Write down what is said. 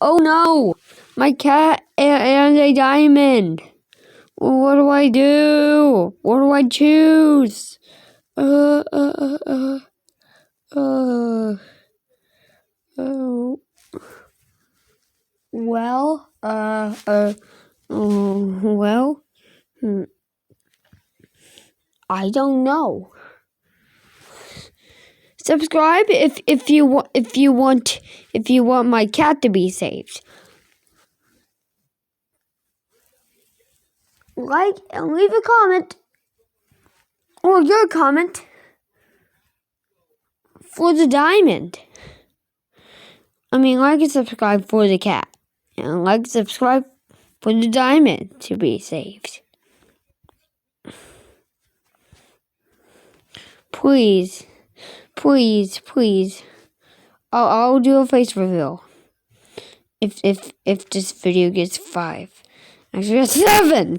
Oh no! My cat and a diamond! What do I do? What do I choose? Oh. Well, I don't know. Subscribe if you want my cat to be saved. Like and leave a comment or your comment for the diamond. Like and subscribe for the cat. And like and subscribe for the diamond to be saved. Please. I'll do a face reveal. If this video gets 5. Actually 7!